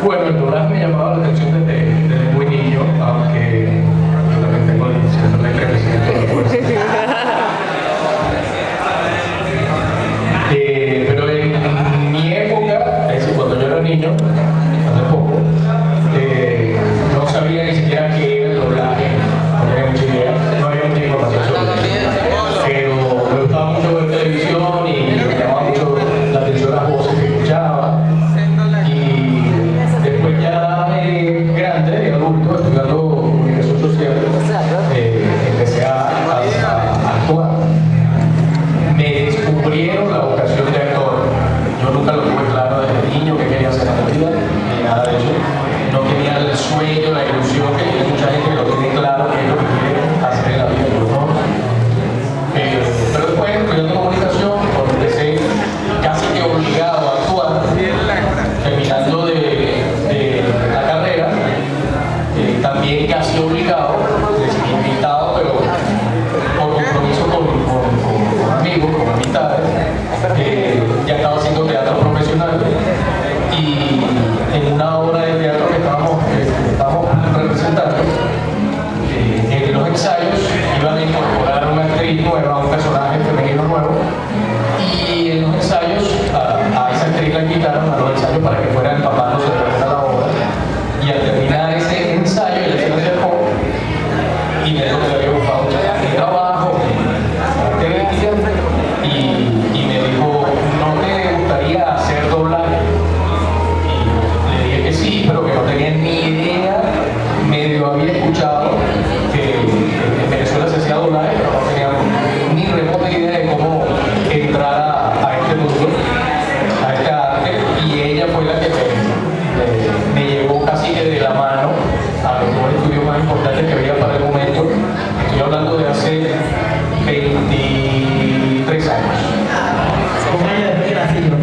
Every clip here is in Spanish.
Bueno, el doblaje me llamaba la atención desde muy niño, aunque yo también tengo el 33% de fuerza. Pero en mi época, es decir, cuando yo era niño, hace poco, no sabía ni siquiera qué era el doblaje, no tenía mucha idea, no había mucha información sobre eso. Pero me gustaba mucho ver televisión y me llamaba mucho la atención las voces que escuchaba. Grande, de adulto, estudiando comunicación social, empecé a actuar. Me descubrieron la vocación de actor. Yo nunca lo tuve claro desde niño que quería hacer en la vida, ni nada de eso. No tenía el sueño, la ilusión que tiene mucha gente que lo tiene claro que es lo que quiere hacer en la vida. Yo no. Pero después, estudiando comunicación, cuando empecé casi que obligado a actuar, terminando de la carrera, también casi obligado, invitado, pero por compromiso con amigos, con amistades, ya estaba haciendo teatro profesional y en una obra de teatro que estábamos representando, en los ensayos iban a incorporar una actriz nueva, un personaje femenino nuevo, y en los ensayos a esa actriz la invitaron a los ensayos para que fuera empapándose de la obra, y al terminar ese ensayo ella se acercó y me dijo que le había gustado mi trabajo, mi técnica, y me dijo, ¿no te gustaría hacer doblaje? Y le dije que sí, pero que no tenía ni idea, medio había escuchado que en Venezuela se hacía doblaje, pero no tenía ni remota idea de cómo entrar a este mundo, a este arte, y ella fue la que me llevó casi que de la mano a los dos estudios más importantes que había para el momento. Estoy hablando de hace 23 años. ¿Cómo ella desde que nació?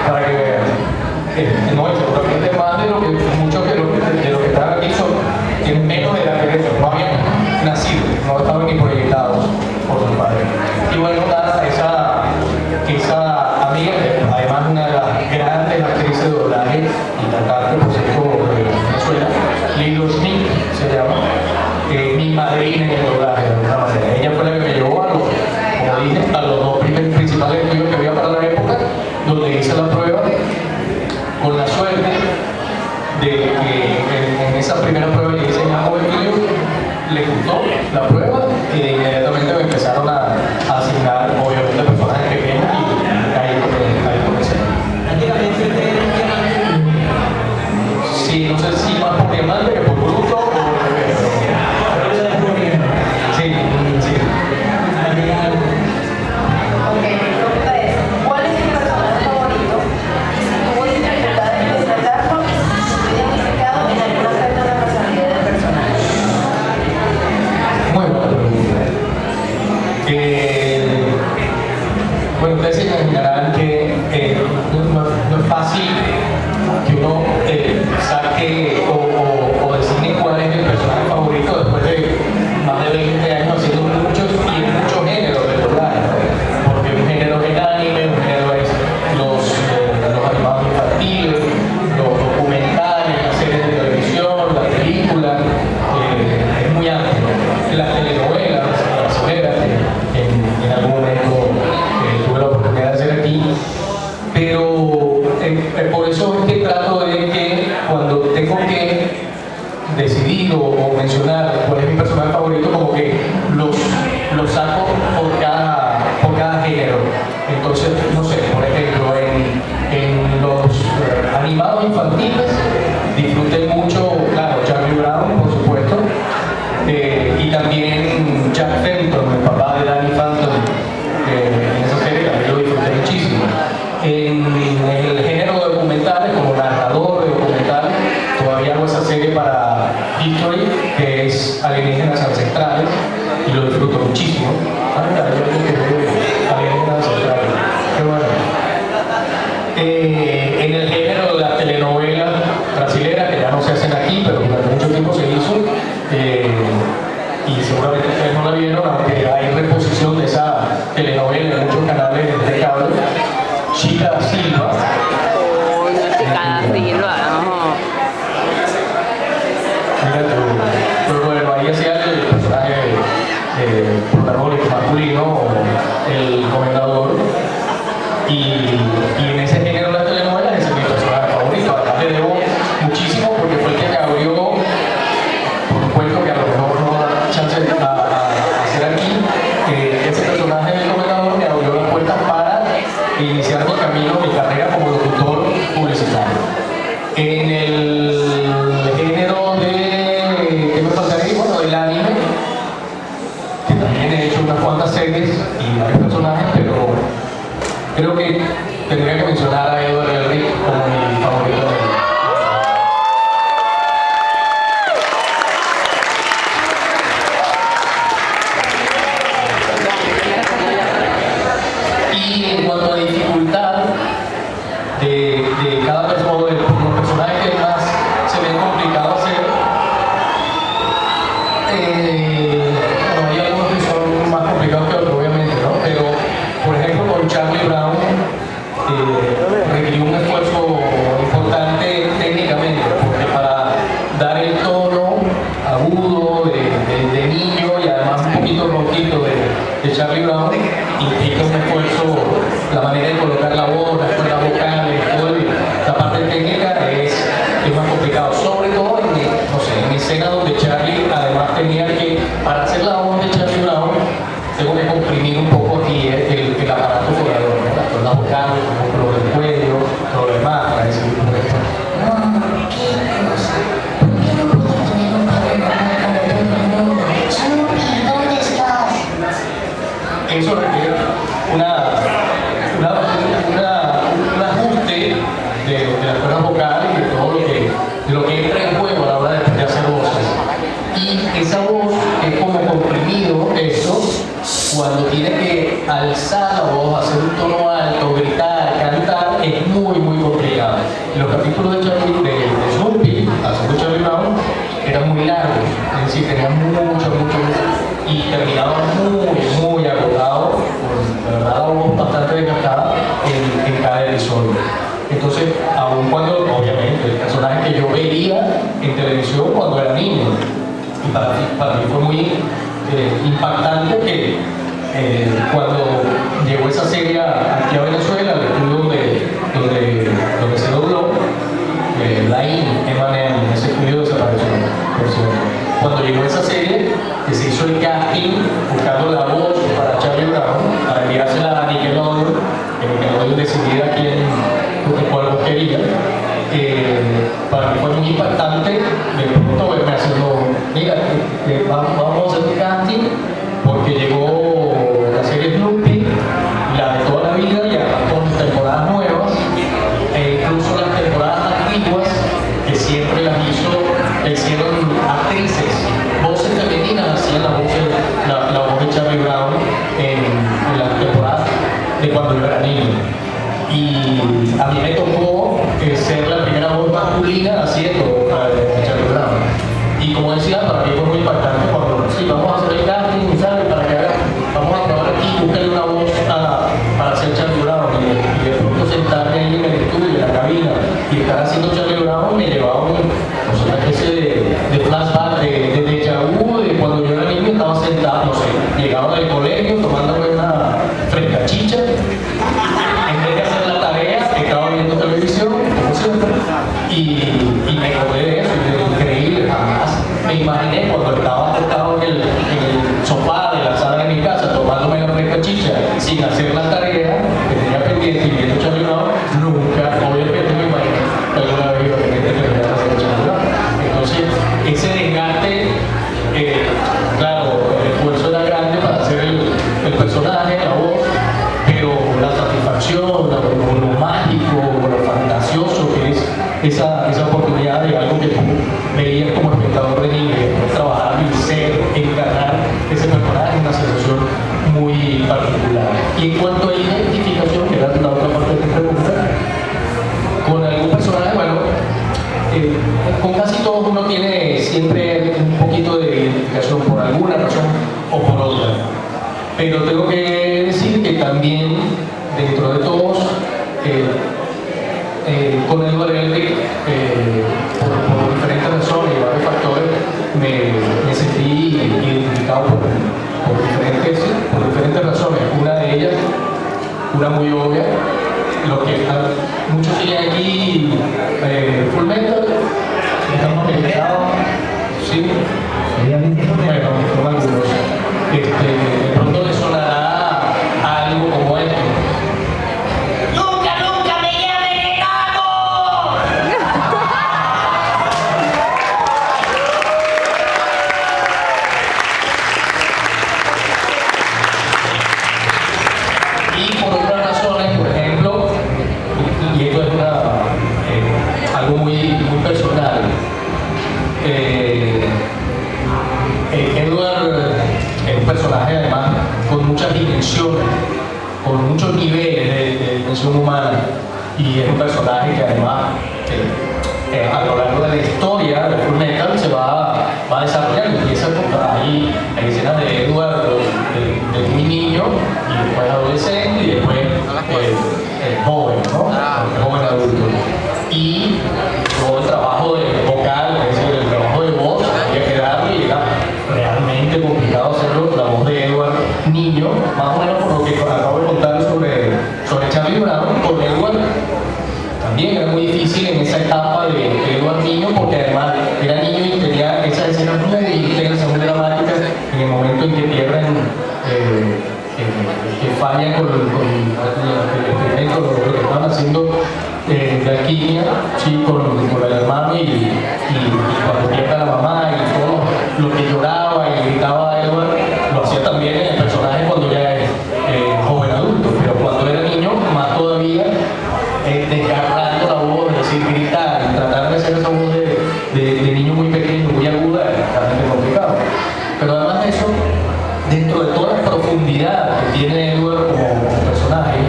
Para que vean. No, seguramente más de lo que muchos de los que están aquí tienen menos edad que eso, no habían nacido, no estaban ni proyectados por sus padres. Y bueno, nada, esa amiga, además una de las grandes actrices de doblaje y cantante, por cierto, de Venezuela, Lilo Smith se llama, mi madrina en el doblaje de alguna manera. Ella fue la que me llevó como dije, a los dos principales estudios que había para la época, donde hice la prueba, con la suerte de que en esa primera prueba que hice en ambos estudios, le gustó la prueba y inmediatamente me empezaron a asignar, obviamente, personajes pequeños y ahí comencé. Sí, no sé si más por diamante que por bruto o por sí, sí. Ok, mi pregunta es, ¿cuál es tu personaje favorito? Y si tú puedes interpretarlo y si estuviera identificado en algún aspecto de la personalidad del personaje. Muy buena pregunta. Bueno, ustedes se imaginarán que no es fácil que uno saque o designe cuál es el personaje favorito después de más de 20 años haciendo muchos y muchos géneros de doblaje, ¿no? Porque un género es el anime, un género es los animados infantiles, los documentales, las series de televisión, las películas, es muy amplio. Las telenovelas brasileñas que en algún momento tuve la oportunidad de hacer aquí, pero por eso es que trato de que cuando tengo que decidir o mencionar cuál es mi personaje favorito, como que los saco por cada género. Entonces, no sé, por ejemplo, en los animados infantiles disfruté mucho, claro, Charlie Brown, por supuesto, y también Jack Fenton, el papá de Danny Phantom, en esa serie también lo disfruté muchísimo. En el género de documentales, como narrador de documentales, todavía hago esa serie para History, que es Alienígenas Ancestrales, y lo disfruto muchísimo. Alienígenas Ancestrales, qué bueno. En el género de las telenovelas brasileñas, que ya no se hacen aquí, pero durante mucho tiempo se hizo, y seguramente ustedes no la vieron, aunque hay reposición de esa telenovela en muchos canales de cable, Chica da Silva, el comendador, y en ese género de las telenovelas ese es mi personaje favorito. Además le debo muchísimo porque fue el que me abrió, por supuesto que a lo mejor no da chance a hacer aquí, ese personaje del comendador me abrió las puertas para iniciar mi camino, mi carrera como locutor publicitario. En el género de, ¿qué me faltaría? Bueno, del anime, que también he hecho unas cuantas series y varios personajes, pero creo que tendría que mencionar a Edward Elric como mi favorito de él. Y en cuanto a dificultad de cada persona, de los personajes que más se ven complicados hacer, bueno, hay algunos que son más complicados que otros, obviamente, ¿no? Pero, por ejemplo, con Charlie Brown requirió un esfuerzo importante técnicamente, porque para dar el tono agudo de niño y además un poquito ronquito de Charlie Brown, implica un esfuerzo, la manera de colocar la voz, las cuerdas vocales, toda la parte técnica es más complicado, sobre todo en escenas donde Charlie además tenía que, para hacer la voz de Charlie Brown, tengo que comprimir un poco aquí el aparato forador, ¿no? Las cuerdas vocales, lo del cuello, todo lo demás, para decir, ¿por qué no puedo tener un padre como ¿dónde estás? Eso requiere un ajuste de las cuerdas vocales y de todo lo que entra en juego a la hora de hacer voces. Y esa voz es como comprimido eso, cuando tiene que alzar la voz, hacer un tono alto, gritar, cantar, es muy, muy complicado. Y los capítulos de Snoopy, haciendo Charlie Brown, eran muy largos, es decir, tenían mucho, y terminaban muy agotados, con de verdad la voz bastante desgastada en cada episodio. Entonces, aun cuando, obviamente, el personaje que yo veía en televisión cuando era niño, y para mí fue muy impactante que cuando llegó esa serie aquí a Venezuela, al estudio donde se dobló, la Emanem, ese estudio desapareció, por cierto. Cuando llegó esa serie, que se hizo el casting buscando la voz para Charlie Brown, para enviársela a Nickelodeon, que Nickelodeon decidiera cuál quería. Para mí fue muy impactante de pronto verme haciendo, mira, vamos a hacer un casting porque llegó la serie Snoopy, la de toda la vida, y además con temporadas nuevas, e incluso las temporadas antiguas que siempre las hicieron actrices, voces femeninas hacían la voz de Charlie Brown en las temporadas de cuando yo era niño. Y a mí me tocó ser la primera voz masculina haciendo de Charlie Brown. Y como decía, para mí fue muy impactante cuando sí, vamos a hacer el casting, ¿sabes? Para que vamos a probar aquí, buscarle una voz para hacer Charlie Brown. Y de pronto sentarme ahí en el estudio, en la cabina, y estar haciendo Charlie Brown me llevaba una especie de flashback, de déjà vu, de cuando yo era niño, estaba sentado, no sé, llegaba del colegio tomándome una fresca chicha. En vez de hacer la tarea, estaba viendo televisión, como siempre, y me acordé de eso, y de increíble, jamás me imaginé cuando estaba acostado en el sofá de la sala de mi casa, tomándome la fresca chicha, sin hacer la tarea que tenía pendiente y viendo Charlie Brown, nunca, obviamente me imaginé que alguna vez iba a tener que terminar de hacer Charlie Brown. Entonces, ese desgaste, claro, el esfuerzo era grande para hacer el personaje, la voz, pero la satisfacción, lo mágico, lo fantasioso que es esa oportunidad de algo que tú veías como espectador de niño, y trabajar y ser, encarnar ese personaje es una sensación muy particular. Y en cuanto a identificación, que era la otra parte de tu pregunta, con algún personaje, bueno, con casi todos uno tiene siempre un poquito de identificación por alguna razón o por otra. Pero tengo que decir que también, dentro de todos, con Edward Elric, por diferentes razones y varios factores, me sentí identificado por diferentes razones. Una de ellas una muy obvia. Lo que muchos tienen aquí, Full Metal, estamos empezando, sí, bueno, son algunos. De pronto les sonará algo como esto. ¡Nunca, nunca me llamen enano! Y por otras razones, por ejemplo, y esto es algo muy personal, Edward es un personaje además con muchas dimensiones, con muchos niveles de dimensión humana, y es un personaje que además a lo largo de la historia de Full Metal se va desarrollando. Empieza a contar ahí hay escenas de Edward de muy niño y después adolescente y después joven, ¿no? Joven adulto. Y todo el trabajo vocal, es decir, el trabajo de voz, había que darle y era realmente complicado hacerlo. La voz de Edward niño, más o menos por lo que acabo de contar sobre Charlie Brown, con Edward también era muy difícil en esa etapa de Edward niño, porque además era niño y tenía esas escenas muy intensas, muy dramáticas, en el momento en que pierden, que fallan con el experimento, lo que estaban haciendo de alquimia, sí, con el hermano, y cuando pierde a la mamá y todo lo que lloraba y gritaba Edward, lo hacía también en el personaje cuando ya es joven adulto, pero cuando era niño, más todavía, desgarrando la voz, es decir, gritar y tratar de hacer esa voz de niño muy pequeño, muy aguda, es realmente complicado. Pero además de eso, dentro de toda la profundidad que tiene Edward como personaje,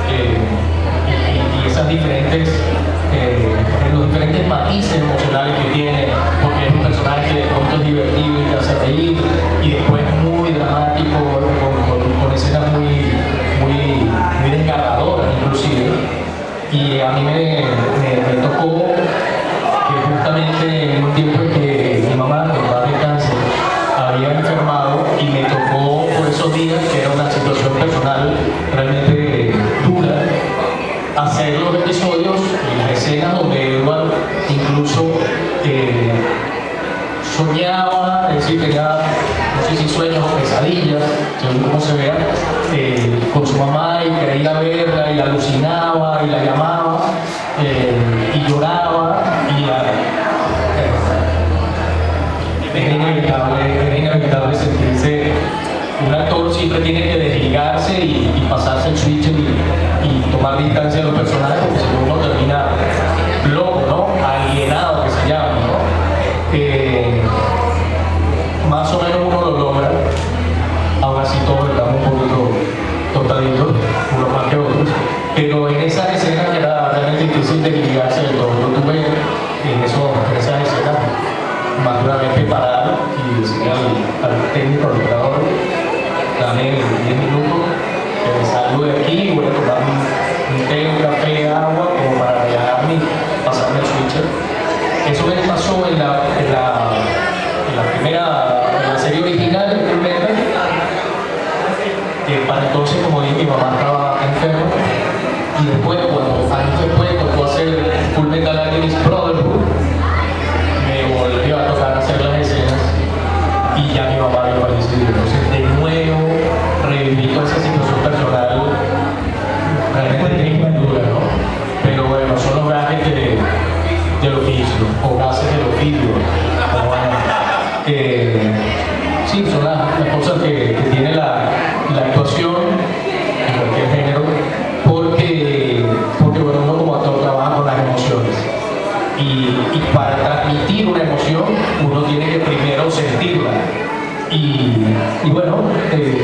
y esas diferentes, los diferentes matices emocionales que tiene, porque es un personaje que de pronto es divertido y te hace reír, y después muy dramático, con escenas muy desgarradoras inclusive. Y a mí me tocó que justamente en un tiempo en que mi mamá, con paz descanse, había enfermado, y me tocó por esos días, que era una situación personal realmente dura, hacer los episodios y las escenas donde Edward incluso soñaba, es decir, tenía, no sé si sueños o pesadillas, según cómo se vea, con su mamá, y quería verla y la alucinaba y la llamaba y lloraba, y era inevitable sentirse. Un actor siempre tiene que desligarse y pasarse el switch y tomar distancia de los personajes, porque si no uno termina loco, ¿no? Alienado, que se llama, ¿no? Más o menos uno lo logra, aún así todos estamos un poquito tostaditos, unos más que otros, pero en esas escenas era realmente difícil desligarse de todo. Yo tuve en esas escenas más de una vez que parar y decirle al técnico, al operador, dame 10 minutos, que me salgo de aquí y voy a tomar un té, un café, agua, como para relajarme y pasarme el switcher. Eso me pasó en la serie original de Full Metal. Para entonces, como dije, mi mamá estaba enferma, y después, años después, tocó hacer Full Metal Alchemist Brotherhood, me volvió a tocar hacer las escenas, y ya mi mamá había fallecido. Entonces, de nuevo, reviví toda esa situación personal, realmente triste y dura, ¿no? Pero bueno, son los gajes del oficio, o gases del oficio, sí, son las cosas que tiene la actuación en cualquier género, porque bueno, uno como actor trabaja con las emociones, y para transmitir una emoción uno tiene que primero sentirla, y bueno,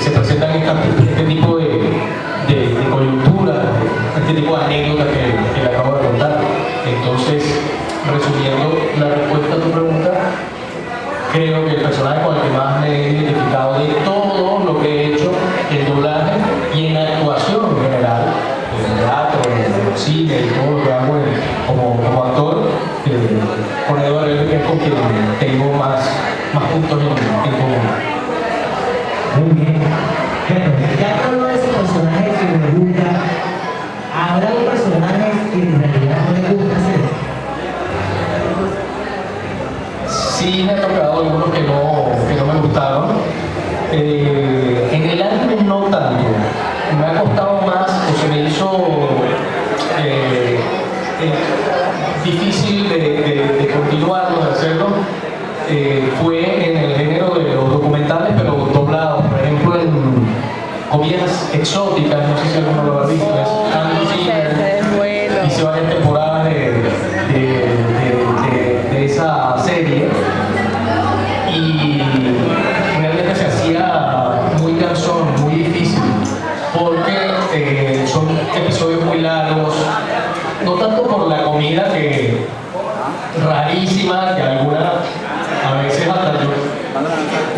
se presentan este tipo de coyunturas, este tipo de anécdotas que le acabo de contar. Entonces, resumiendo la respuesta a tu pregunta, creo que el personaje con el que más me he identificado de todo lo que he hecho en doblaje y en actuación en general, en el teatro, en el cine y todo lo que hago como actor, con Edward es con quien tengo más puntos en común. Muy bien. Bueno, ya todo ese personaje que me gusta exóticas, no sé si alguno lo ha visto, es Andrew Zimmern. Es bueno. Hice varias temporadas de esa serie y realmente se hacía muy cansón, muy difícil, porque son episodios muy largos, no tanto por la comida que rarísima, que alguna, a veces hasta yo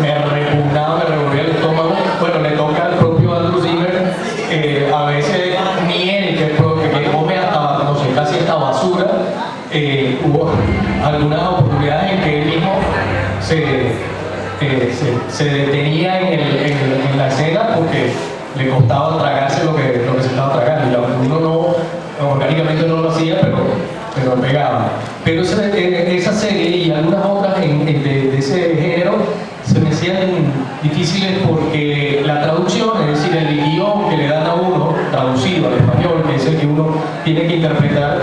me repugnaba, me revolvía el estómago. Bueno, le toca al propio Andrew Zimmern, a veces miel, que come hasta, no sé, casi hasta basura. Hubo algunas oportunidades en que él mismo se detenía en la escena porque le costaba tragarse lo que se estaba tragando. Y uno no, orgánicamente no lo hacía, pero pegaba. Pero esa serie y algunas otras de ese género se me hacían difíciles porque la traducción, es decir, el guión que le dan a uno, traducido al español, que es el que uno tiene que interpretar,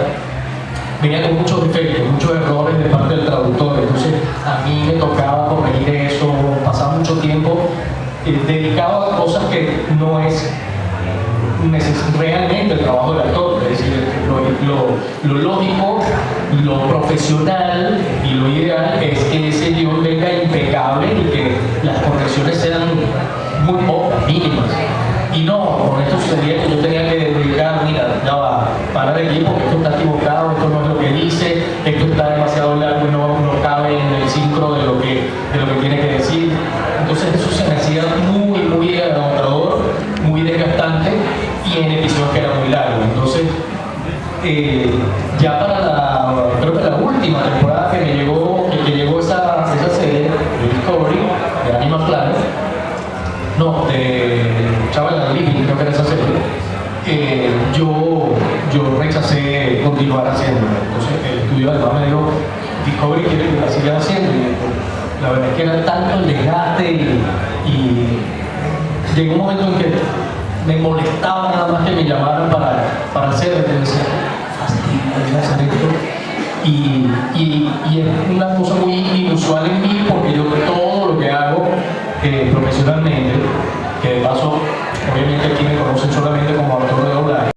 venía con muchos defectos, muchos errores de parte del traductor. Entonces a mí me tocaba corregir eso, pasaba mucho tiempo dedicado a cosas que no es realmente el trabajo del actor, es decir, lo lógico, lo profesional y lo ideal es que ese guión venga impecable y que las correcciones sean muy pocas, mínimas. Y no, con esto sucedía que yo tenía que dedicar, mira, ya va, parar aquí porque esto está equivocado, esto no es lo que dice, esto está demasiado largo y no cabe en el sincro de lo que tiene que decir. Entonces eso se me hacía muy agotador, muy desgastante y en episodios que eran muy largos. Entonces, ya para creo que la última temporada que llegó esa serie de Discovery, de Animal Planet, no, de Chaval Living, creo que era esa serie, yo rechacé continuar haciéndolo. Entonces el estudio además me dijo, Discovery quiere que la sigan haciendo. Y la verdad es que era tanto el desgaste y llegó un momento en que me molestaba nada más que me llamaran para hacer, entonces fastidio hacer esto. Y es una cosa muy inusual en mí